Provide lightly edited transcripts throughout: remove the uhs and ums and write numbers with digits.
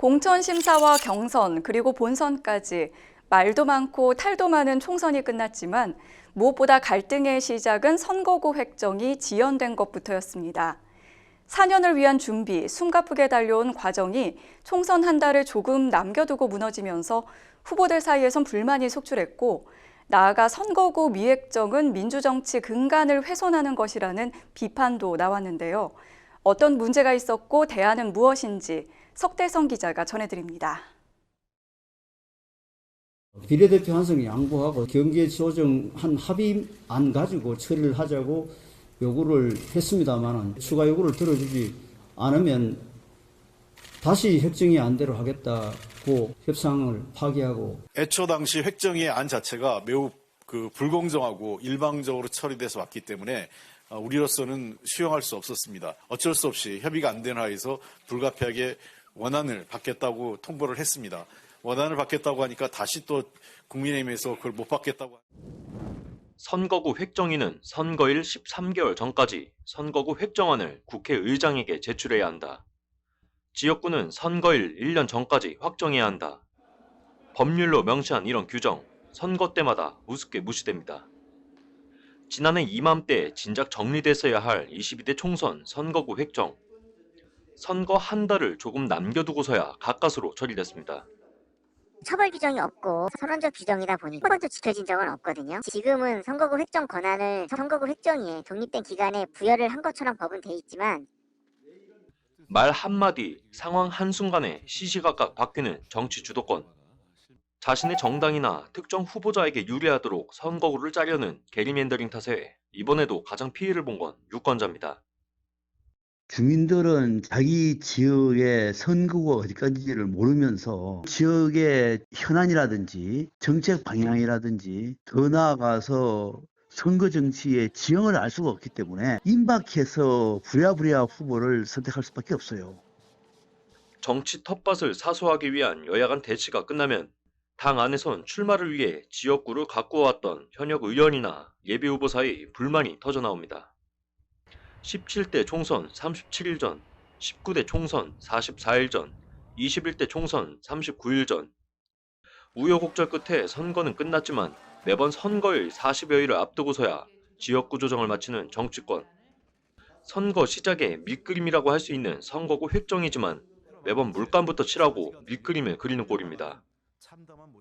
공천심사와 경선 그리고 본선까지 말도 많고 탈도 많은 총선이 끝났지만 무엇보다 갈등의 시작은 선거구 획정이 지연된 것부터였습니다. 4년을 위한 준비, 숨가쁘게 달려온 과정이 총선 한 달을 조금 남겨두고 무너지면서 후보들 사이에선 불만이 속출했고 나아가 선거구 미획정은 민주정치 근간을 훼손하는 것이라는 비판도 나왔는데요. 어떤 문제가 있었고 대안은 무엇인지 석대성 기자가 전해드립니다. 비례대표 한석 양보하고 경계 조정한 합의안 가지고 처리를 하자고 요구를 했습니다만 추가 요구를 들어주지 않으면 다시 획정이 안 대로 하겠다고 협상을 파기하고. 애초 당시 획정의 안 자체가 매우 불공정하고 일방적으로 처리돼서 왔기 때문에 우리로서는 수용할 수 없었습니다. 어쩔 수 없이 협의가 안 된 하에서 불가피하게 원안을 받겠다고 통보를 했습니다. 원안을 받겠다고 하니까 다시 또 국민의힘에서 그걸 못 받겠다고. 선거구 획정위는 선거일 13개월 전까지 선거구 획정안을 국회의장에게 제출해야 한다. 지역구는 선거일 1년 전까지 확정해야 한다. 법률로 명시한 이런 규정, 선거 때마다 우습게 무시됩니다. 지난해 이맘때 진작 정리됐어야 할 22대 총선 선거구 획정. 선거 한 달을 조금 남겨두고서야 가까스로 처리됐습니다. 처벌 규정이 없고 선언적 규정이다 보니 한 번도 지켜진 적은 없거든요. 지금은 선거구 획정 권한을 선거구 획정위에 독립된 기관에 부여를 한 것처럼 법은 돼 있지만 말 한마디, 상황 한순간에 시시각각 바뀌는 정치 주도권. 자신의 정당이나 특정 후보자에게 유리하도록 선거구를 짜려는 게리맨더링 탓에 이번에도 가장 피해를 본 건 유권자입니다. 주민들은 자기 지역의 선거구가 어디까지를 모르면서 지역의 현안이라든지 정책 방향이라든지 더 나아가서 선거 정치의 지형을 알 수가 없기 때문에 임박해서 부랴부랴 후보를 선택할 수밖에 없어요. 정치 텃밭을 사수하기 위한 여야 간 대치가 끝나면 당 안에선 출마를 위해 지역구를 갖고 왔던 현역 의원이나 예비후보 사이 불만이 터져나옵니다. 17대 총선 37일 전, 19대 총선 44일 전, 21대 총선 39일 전. 우여곡절 끝에 선거는 끝났지만 매번 선거일 40여일을 앞두고서야 지역구 조정을 마치는 정치권. 선거 시작에 밑그림이라고 할 수 있는 선거구 획정이지만 매번 물감부터 칠하고 밑그림을 그리는 꼴입니다.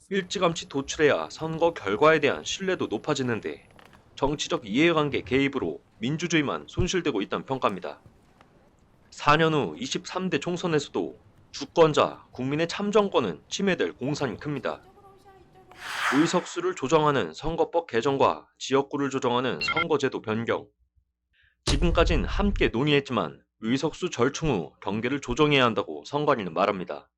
일찌감치 도출해야 선거 결과에 대한 신뢰도 높아지는데 정치적 이해관계 개입으로 민주주의만 손실되고 있다는 평가입니다. 4년 후 23대 총선에서도 주권자, 국민의 참정권은 침해될 공산이 큽니다. 의석수를 조정하는 선거법 개정과 지역구를 조정하는 선거제도 변경. 지금까진 함께 논의했지만 의석수 절충 후 경계를 조정해야 한다고 선관위는 말합니다.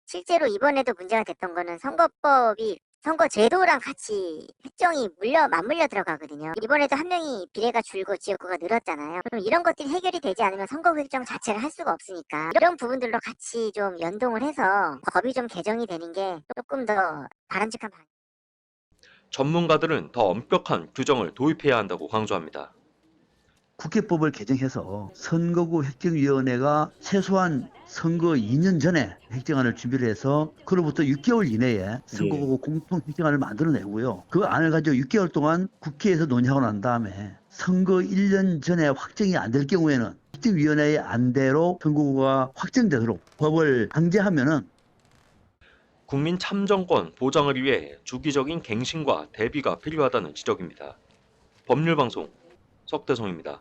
실제로 이번에도 문제가 됐던 거는 선거법이 선거제도랑 같이 획정이 맞물려 들어가거든요. 이번에도 한 명이 비례가 줄고 지역구가 늘었잖아요. 그럼 이런 것들이 해결이 되지 않으면 선거구 획정 자체를 할 수가 없으니까 이런 부분들로 같이 좀 연동을 해서 법이 좀 개정이 되는 게 조금 더 바람직한 방향. 전문가들은 더 엄격한 규정을 도입해야 한다고 강조합니다. 국회법을 개정해서 선거구 획정위원회가 최소한 선거 2년 전에 획정안을 준비를 해서 그로부터 6개월 이내에 선거구 공통 획정안을 만들어내고요. 그 안을 가지고 6개월 동안 국회에서 논의하고 난 다음에 선거 1년 전에 확정이 안 될 경우에는 획정위원회의 안대로 선거구가 확정되도록 법을 강제하면은 국민 참정권 보장을 위해 주기적인 갱신과 대비가 필요하다는 지적입니다. 법률방송 석대성입니다.